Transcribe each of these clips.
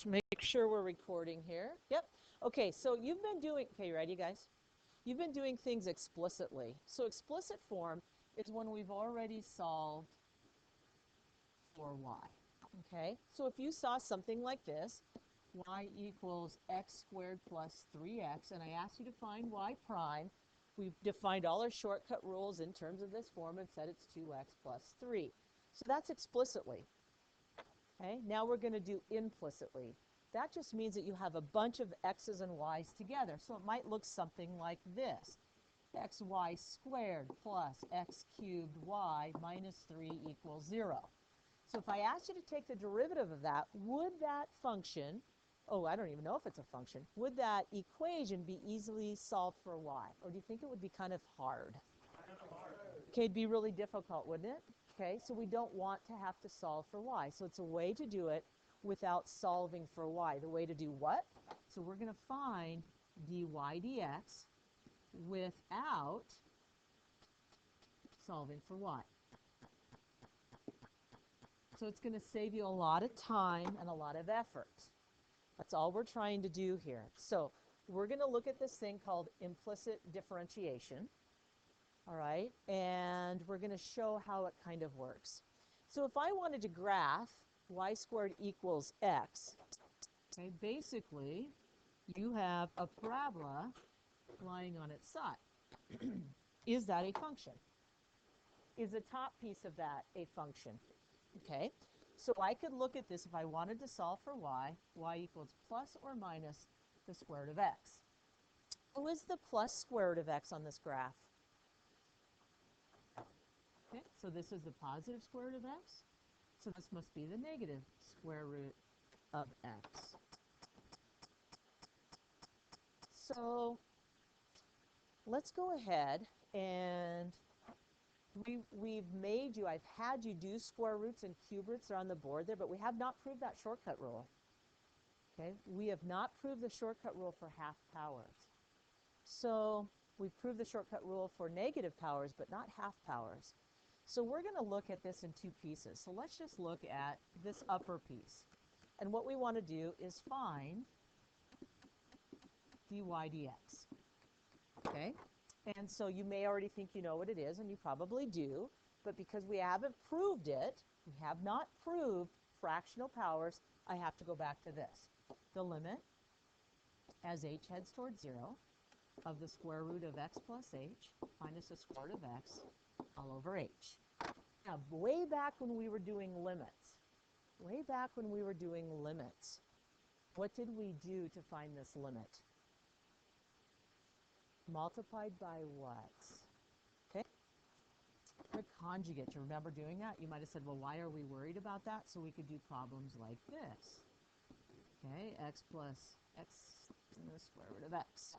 Just make sure we're recording here. Yep. Okay, so you've been doing, okay, you ready, guys? You've been doing things explicitly. So explicit form is when we've already solved for y. Okay, so if you saw something like this, y equals x squared plus 3x, and I asked you to find y prime, we've defined all our shortcut rules in terms of this form and said it's 2x plus 3. So that's explicitly. Okay, now we're going to do implicitly. That just means that you have a bunch of x's and y's together. So it might look something like this. Xy squared plus x cubed y minus 3 equals 0. So if I asked you to take the derivative of that, would that function, oh, I don't even know if it's a function, would that equation be easily solved for y? Or do you think it would be kind of hard? Okay, it'd be really difficult, wouldn't it? Okay, so we don't want to have to solve for y. So it's a way to do it without solving for y. The way to do what? So we're going to find dy dx without solving for y. So it's going to save you a lot of time and a lot of effort. That's all we're trying to do here. So we're going to look at this thing called implicit differentiation. All right, and we're going to show how it kind of works. So if I wanted to graph y squared equals x, okay, basically you have a parabola lying on its side. Is that a function? Is the top piece of that a function? Okay, so I could look at this if I wanted to solve for y equals plus or minus the square root of x. Who is the plus square root of x on this graph? Okay, so this is the positive square root of x. So this must be the negative square root of x. So let's go ahead and we've made you, I've had you do square roots and cube roots. They're on the board there, but we have not proved that shortcut rule. Okay, we have not proved the shortcut rule for half powers. So we've proved the shortcut rule for negative powers, but not half powers. So we're going to look at this in two pieces. So let's just look at this upper piece. And what we want to do is find dy dx. Okay? And so you may already think you know what it is, and you probably do. But because we haven't proved it, we have not proved fractional powers, I have to go back to this. The limit, as h heads towards 0, of the square root of x plus h minus the square root of x all over h. Now, way back when we were doing limits, what did we do to find this limit? Multiplied by what? Okay. The conjugate. Do you remember doing that? You might have said, well, why are we worried about that? So we could do problems like this. Okay, x plus x and the square root of x.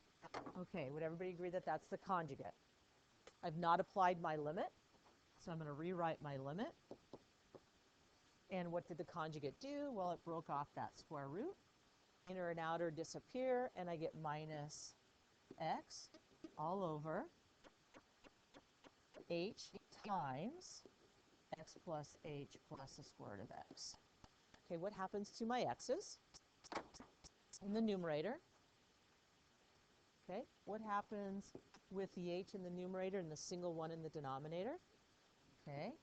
Okay, would everybody agree that that's the conjugate? I've not applied my limit, so I'm going to rewrite my limit. And what did the conjugate do? Well, it broke off that square root. Inner and outer disappear, and I get minus x all over h times x plus h plus the square root of x. Okay, what happens to my x's in the numerator? Okay, what happens with the h in the numerator and the single one in the denominator? Okay,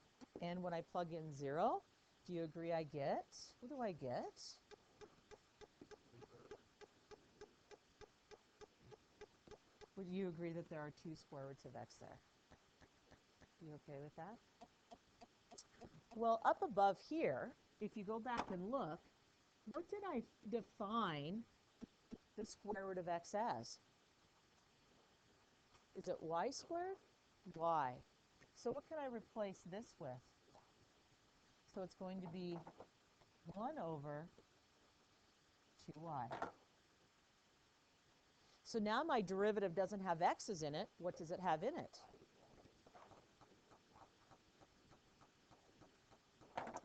and when I plug in 0, do you agree I get? What do I get? Would you agree that there are 2 square roots of x there? You okay with that? Well, up above here, if you go back and look, what did I define the square root of x as? Is it y squared? Y. So what can I replace this with? So it's going to be 1 over 2y. So now my derivative doesn't have x's in it. What does it have in it?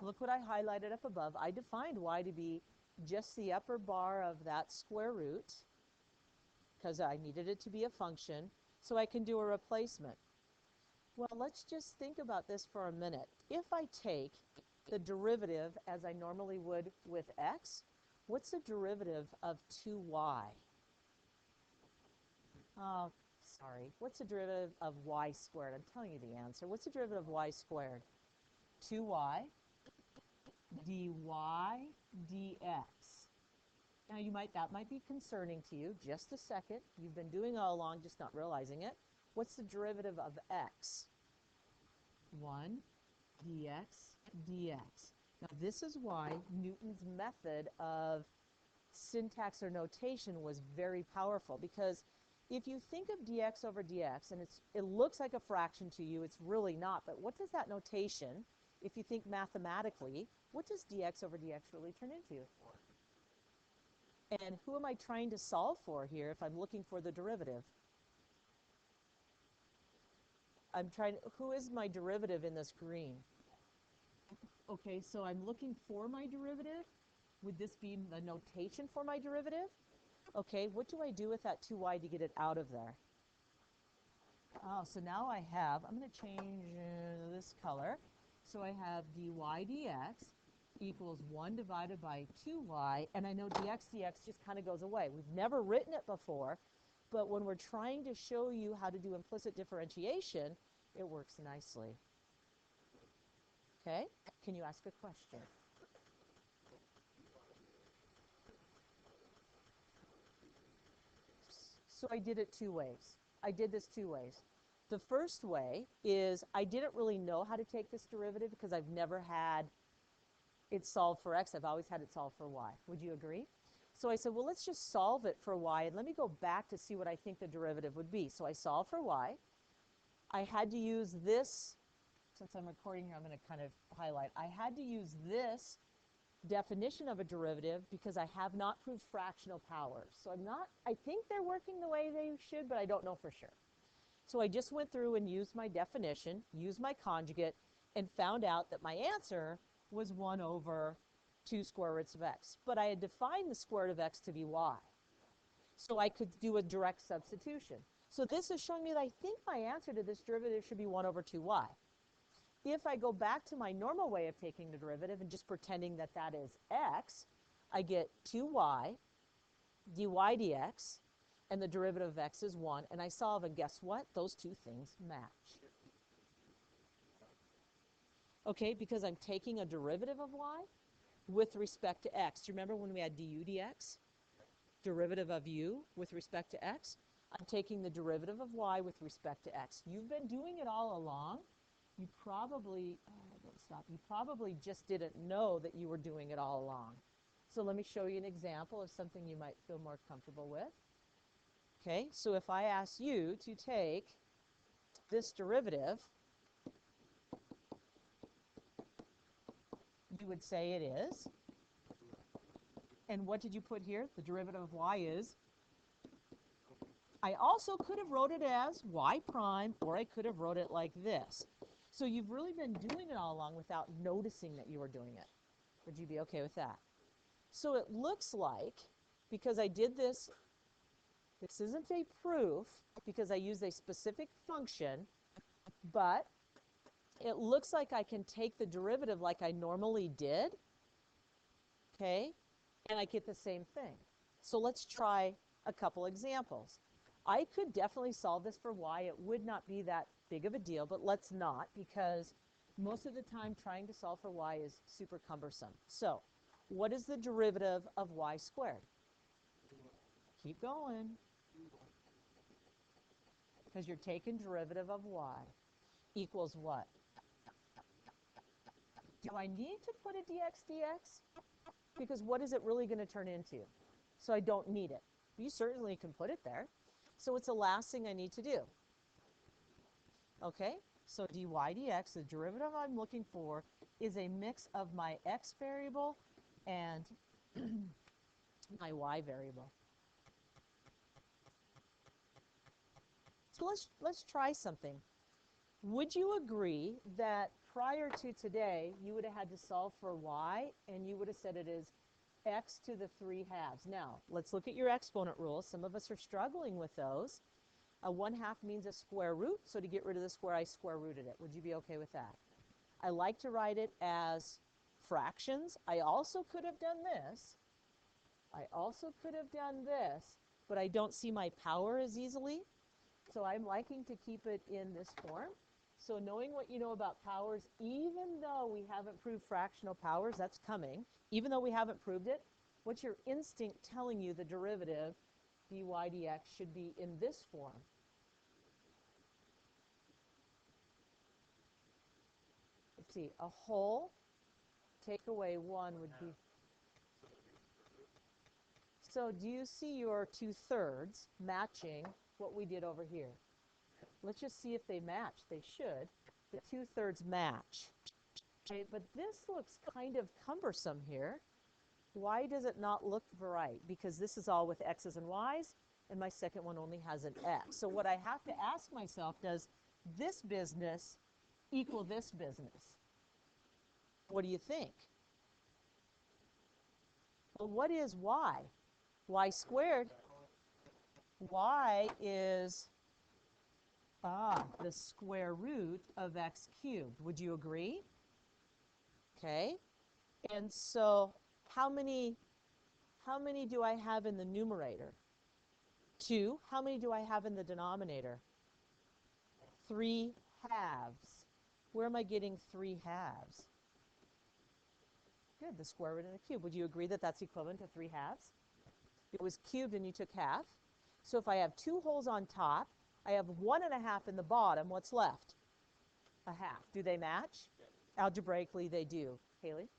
Look what I highlighted up above. I defined y to be just the upper bar of that square root because I needed it to be a function, so I can do a replacement. Well, let's just think about this for a minute. If I take the derivative as I normally would with x, What's the derivative of 2y? Oh, sorry. What's the derivative of y squared? I'm telling you the answer. What's the derivative of y squared? 2y dy dx. Now that might be concerning to you. Just a second. You've been doing it all along, just not realizing it. What's the derivative of x? 1 dx dx. Now this is why Newton's method of syntax or notation was very powerful, because if you think of dx over dx, and it looks like a fraction to you, it's really not, but what does that notation, if you think mathematically, what does dx over dx really turn into? And who am I trying to solve for here if I'm looking for the derivative? Who is my derivative in this green? Okay, so I'm looking for my derivative. Would this be the notation for my derivative? Okay, what do I do with that 2y to get it out of there? Oh, so now I'm going to change this color. So I have dy dx equals 1 divided by 2y, and I know dx dx just kind of goes away. We've never written it before, but when we're trying to show you how to do implicit differentiation, it works nicely. Okay, can you ask a question? So I did it two ways. I did this two ways. The first way is I didn't really know how to take this derivative because I've never had it solved for x. I've always had it solved for y. Would you agree? So I said, well, let's just solve it for y, and let me go back to see what I think the derivative would be. So I solved for y. I had to use this, since I'm recording here, I'm going to kind of highlight. I had to use this definition of a derivative because I have not proved fractional powers. So I think they're working the way they should, but I don't know for sure. So I just went through and used my definition, used my conjugate, and found out that my answer was 1 over 2 square roots of x. But I had defined the square root of x to be y. So I could do a direct substitution. So this is showing me that I think my answer to this derivative should be 1 over 2y. If I go back to my normal way of taking the derivative and just pretending that that is x, I get 2y dy dx, and the derivative of x is 1, and I solve, and guess what? Those two things match. Okay, because I'm taking a derivative of y with respect to x. Do you remember when we had du dx? Derivative of u with respect to x? I'm taking the derivative of y with respect to x. You've been doing it all along. You probably just didn't know that you were doing it all along. So let me show you an example of something you might feel more comfortable with. Okay, so if I ask you to take this derivative, you would say it is. And what did you put here? The derivative of y is. I also could have wrote it as y prime, or I could have wrote it like this. So you've really been doing it all along without noticing that you were doing it. Would you be okay with that? So it looks like, because I did this, this isn't a proof because I used a specific function, but it looks like I can take the derivative like I normally did, okay, and I get the same thing. So let's try a couple examples. I could definitely solve this for y. It would not be that big of a deal, but let's not, because most of the time trying to solve for y is super cumbersome. So what is the derivative of y squared? Keep going. Because you're taking derivative of y equals what? Do I need to put a dx dx? Because what is it really going to turn into? So I don't need it. You certainly can put it there. So it's the last thing I need to do. Okay, so dy dx, the derivative I'm looking for, is a mix of my x variable and my y variable. So let's try something. Would you agree that prior to today, you would have had to solve for y, and you would have said it is x to the 3 halves? Now, let's look at your exponent rules. Some of us are struggling with those. A 1/2 means a square root, so to get rid of the square, I square rooted it. Would you be okay with that? I like to write it as fractions. I also could have done this, I also could have done this, but I don't see my power as easily. So I'm liking to keep it in this form. So knowing what you know about powers, even though we haven't proved fractional powers, that's coming. Even though we haven't proved it, what's your instinct telling you the derivative dy dx should be in this form? Let's see, a whole, take away 1 would be. So do you see your 2/3 matching what we did over here? Let's just see if they match. They should. The 2/3 match. Okay, but this looks kind of cumbersome here. Why does it not look right? Because this is all with x's and y's, and my second one only has an x. So what I have to ask myself, does this business equal this business? What do you think? Well, what is y? Y squared. Y is the square root of x cubed. Would you agree? Okay. And so how many do I have in the numerator? 2. How many do I have in the denominator? 3 halves. Where am I getting 3 halves? Good, the square root of the cube. Would you agree that that's equivalent to 3 halves? It was cubed and you took half. So if I have 2 wholes on top, I have 1.5 in the bottom. What's left? A half. Do they match? Yes. Algebraically, they do. Haley?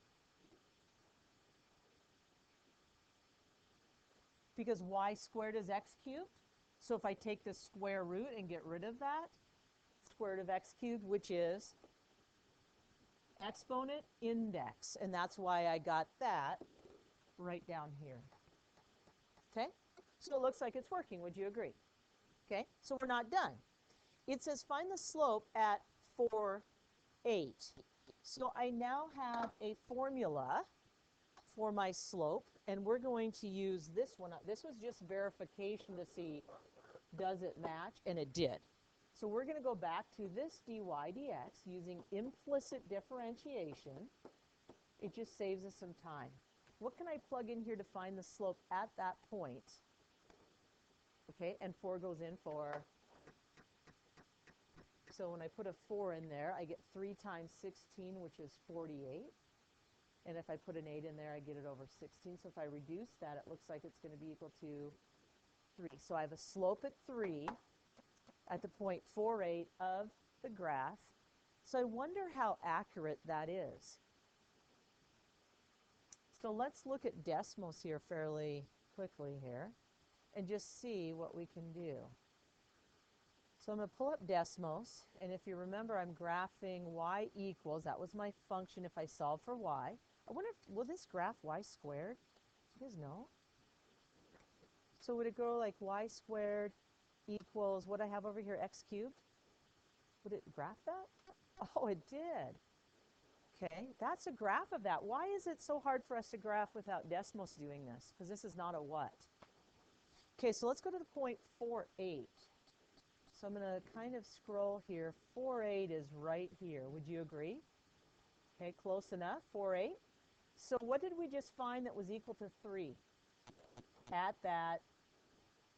Because y squared is x cubed. So if I take the square root and get rid of that, square root of x cubed, which is exponent index. And that's why I got that right down here. Okay? So it looks like it's working. Would you agree? Okay? So we're not done. It says find the slope at 4, 8. So I now have a formula for my slope, and we're going to use this one. This was just verification to see, does it match? And it did. So we're going to go back to this dy dx using implicit differentiation. It just saves us some time. What can I plug in here to find the slope at that point? Okay, and 4 goes in for, so when I put a 4 in there, I get 3 times 16, which is 48. And if I put an 8 in there, I get it over 16. So if I reduce that, it looks like it's going to be equal to 3. So I have a slope at 3 at the point 4, 8 of the graph. So I wonder how accurate that is. So let's look at Desmos here fairly quickly here and just see what we can do. So I'm going to pull up Desmos, and if you remember, I'm graphing y equals, that was my function if I solve for y. I wonder if, will this graph y squared? Do you guys know? So would it go like y squared equals what I have over here, x cubed? Would it graph that? Oh, it did. Okay, that's a graph of that. Why is it so hard for us to graph without Desmos doing this? Because this is not a what? Okay, so let's go to the point 4, 8. So I'm going to kind of scroll here. 4, 8 is right here. Would you agree? Okay, close enough. 4, 8. So what did we just find that was equal to 3? At that,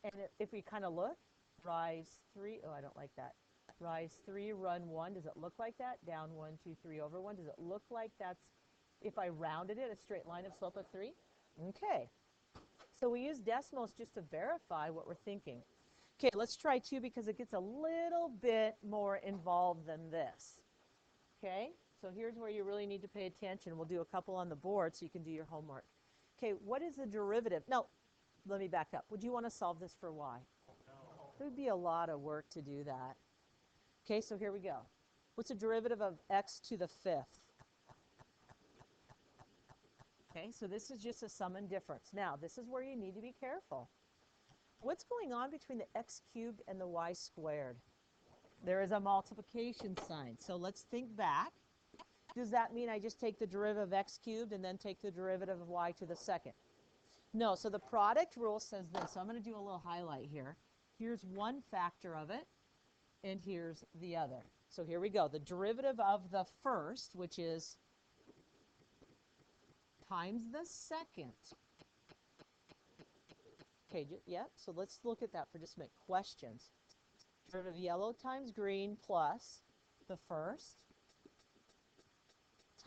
and if we kind of look, rise 3, oh, I don't like that. Rise 3, run 1. Does it look like that? Down 1, 2, 3, over 1. Does it look like that's, if I rounded it, a straight line of slope of 3? Okay. So we use Desmos just to verify what we're thinking. Okay, let's try 2 because it gets a little bit more involved than this. Okay, so here's where you really need to pay attention. We'll do a couple on the board so you can do your homework. Okay, what is the derivative? No, let me back up. Would you want to solve this for y? No. It would be a lot of work to do that. Okay, so here we go. What's the derivative of x to the 5th? Okay, so this is just a sum and difference. Now, this is where you need to be careful. What's going on between the x cubed and the y squared? There is a multiplication sign. So let's think back. Does that mean I just take the derivative of x cubed and then take the derivative of y to the 2nd? No, so the product rule says this. So I'm going to do a little highlight here. Here's one factor of it, and here's the other. So here we go. The derivative of the first, which is times the second, Okay, yeah, so let's look at that for just a minute. Questions. Derivative of yellow times green plus the first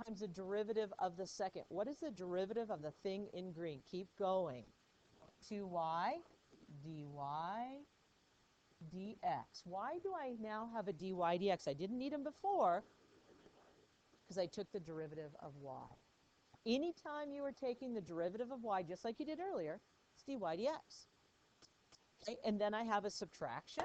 times the derivative of the second. What is the derivative of the thing in green? Keep going. 2y dy dx. Why do I now have a dy dx? I didn't need them before because I took the derivative of y. Anytime you are taking the derivative of y, just like you did earlier, it's dy dx. Okay, and then I have a subtraction.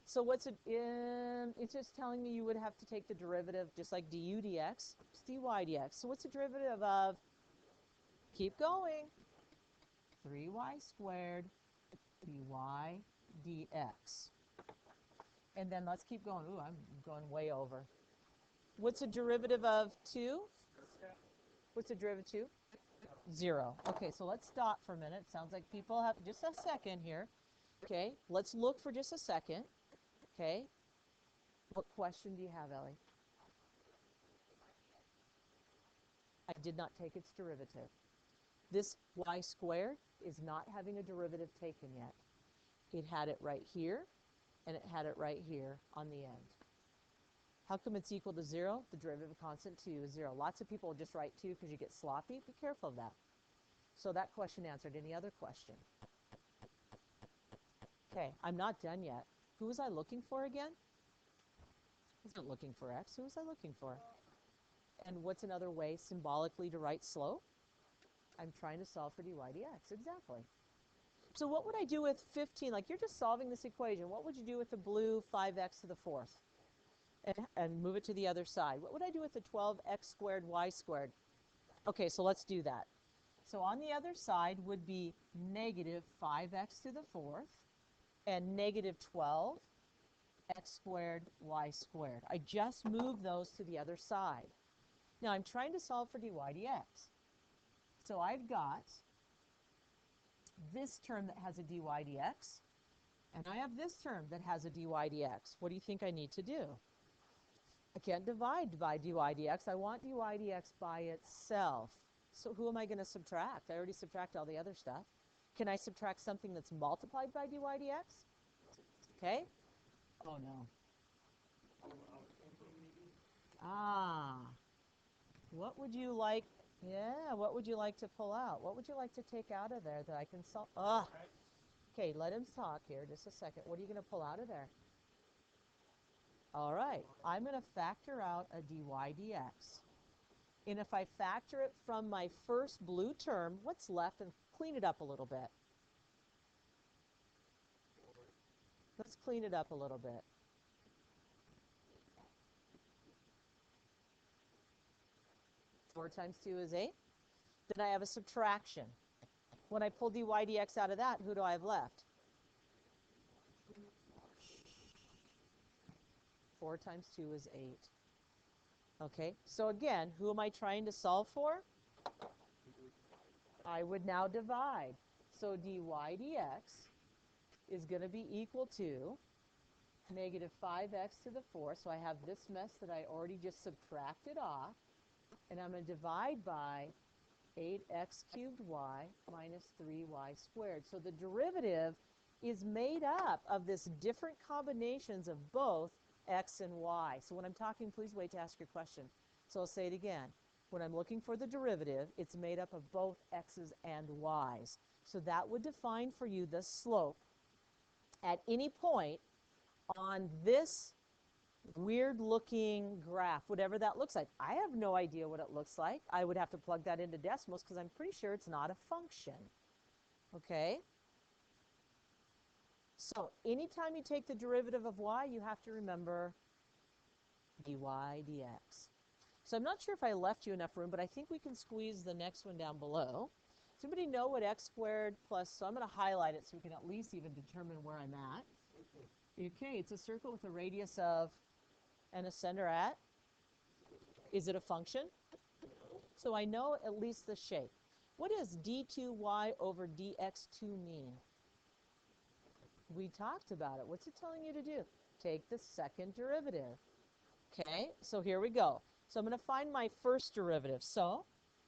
So what's it in? It's just telling me you would have to take the derivative just like du dx, it's dy dx. So what's the derivative of, keep going, 3y squared dy dx. And then let's keep going. Ooh, I'm going way over. What's the derivative of 2? What's the derivative of 2? 0. Okay, so let's stop for a minute. Sounds like people have just a second here. Okay, let's look for just a second. Okay, what question do you have, Ellie? I did not take its derivative. This y squared is not having a derivative taken yet. It had it right here, and it had it right here on the end. How come it's equal to 0? The derivative of constant 2 is 0. Lots of people will just write 2 because you get sloppy. Be careful of that. So that question answered. Any other question? Okay, I'm not done yet. Who was I looking for again? I wasn't looking for x. Who was I looking for? And what's another way symbolically to write slope? I'm trying to solve for dy dx. Exactly. So what would I do with 15? Like, you're just solving this equation. What would you do with the blue 5x to the 4th? And move it to the other side. What would I do with the 12x squared y squared? Okay, so let's do that. So on the other side would be negative 5x to the 4th and negative 12x squared y squared. I just moved those to the other side. Now I'm trying to solve for dy dx. So I've got this term that has a dy dx, and I have this term that has a dy dx. What do you think I need to do? I can't divide by dy dx. I want dy dx by itself. So who am I going to subtract? I already subtracted all the other stuff. Can I subtract something that's multiplied by dy dx? Okay. Oh, no. Ah. What would you like? Yeah, what would you like to pull out? What would you like to take out of there that I can solve? Ah. Okay, let him talk here just a second. What are you going to pull out of there? All right. I'm going to factor out a dy dx. And if I factor it from my first blue term, what's left? And clean it up a little bit. Let's clean it up a little bit. Four times 2 is 8. Then I have a subtraction. When I pull dy dx out of that, who do I have left? 4 times 2 is 8. Okay, so again, who am I trying to solve for? I would now divide. So dy dx is going to be equal to negative 5x to the 4th. So I have this mess that I already just subtracted off. And I'm going to divide by 8x cubed y minus 3y squared. So the derivative is made up of this different combinations of both x and y. So when I'm talking, please wait to ask your question. So I'll say it again. When I'm looking for the derivative, it's made up of both x's and y's. So that would define for you the slope at any point on this weird looking graph, whatever that looks like. I have no idea what it looks like. I would have to plug that into decimals because I'm pretty sure it's not a function. Okay? So anytime you take the derivative of y, you have to remember dy dx. So I'm not sure if I left you enough room, but I think we can squeeze the next one down below. Does anybody know what x squared plus, so I'm going to highlight it so we can at least even determine where I'm at. Okay, it's a circle with a radius of and a center at. Is it a function? So I know at least the shape. What does d2y over dx2 mean? We talked about it. What's it telling you to do? Take the second derivative. Okay, so here we go. So I'm going to find my first derivative. So,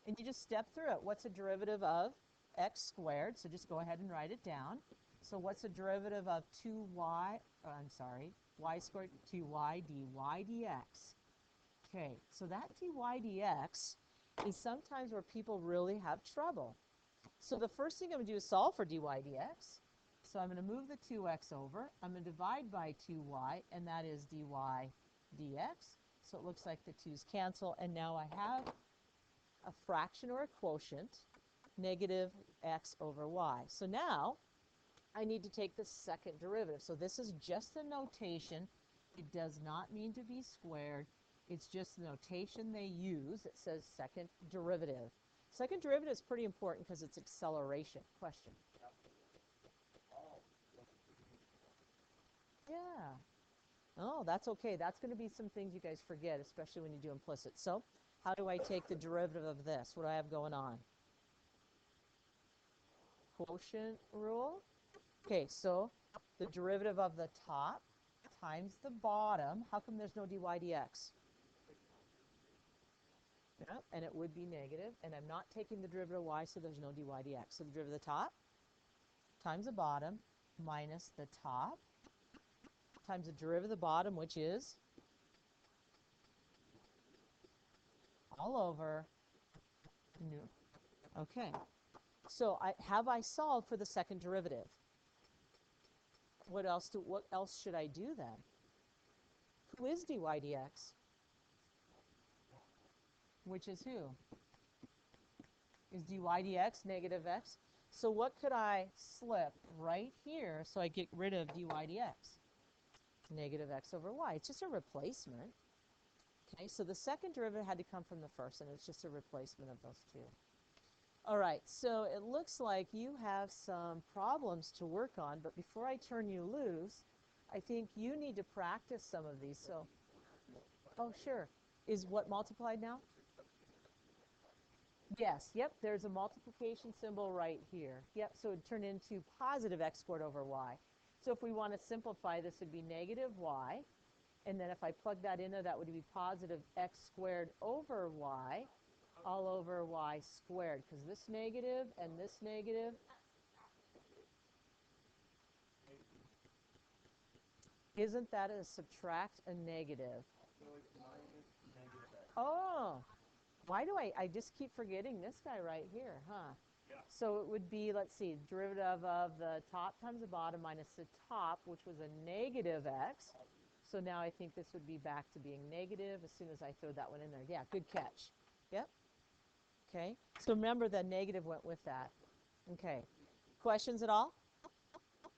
and you just step through it. What's a derivative of x squared, so just go ahead and write it down. So what's the derivative of 2y, I'm sorry, y squared 2y dy dx? Okay, so that dy dx is sometimes where people really have trouble. So the first thing I'm going to do is solve for dy dx. So I'm going to move the 2x over. I'm going to divide by 2y, and that is dy dx. So it looks like the 2's cancel, and now I have a fraction or a quotient, negative x over y. So now I need to take the second derivative. So this is just the notation. It does not mean to be squared. It's just the notation they use. It says second derivative. Second derivative is pretty important because it's acceleration. Question? Yeah. Oh, that's okay. That's going to be some things you guys forget, especially when you do implicit. So how do I take the derivative of this? What do I have going on? Quotient rule. Okay, so the derivative of the top times the bottom. How come there's no dy dx? Yeah, and it would be negative, and I'm not taking the derivative of y, so there's no dy dx. So the derivative of the top times the bottom minus the top times the derivative of the bottom, which is all over nu. Okay, so have I solved for the second derivative? What else should I do then? Who is dy dx? Which is who? Is dy dx negative x? So what could I slip right here so I get rid of dy dx? Negative x over y. It's just a replacement. Okay, so the second derivative had to come from the first, and it's just a replacement of those two. All right, so it looks like you have some problems to work on, but before I turn you loose, I think you need to practice some of these. So, oh, sure. Is what multiplied now? Yes, yep, there's a multiplication symbol right here. Yep, so it would turn into positive x squared over y. So if we want to simplify, this would be negative y. And then if I plug that in there, that would be positive x squared over y all over y squared, because this negative and this negative. Isn't that a subtract a negative? Oh, why do I just keep forgetting this guy right here, huh? So it would be, let's see, derivative of the top times the bottom minus the top, which was a negative x. So now I think this would be back to being negative as soon as I throw that one in there. Yeah, good catch. Yep. Okay. So remember the negative went with that. Okay. Questions at all?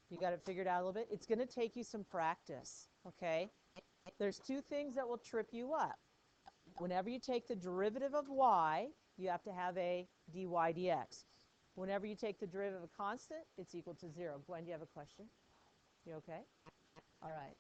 You got it figured out a little bit? It's going to take you some practice. Okay. There's two things that will trip you up. Whenever you take the derivative of y, you have to have a dy dx. Whenever you take the derivative of a constant, it's equal to 0. Gwen, do you have a question? You okay? All right.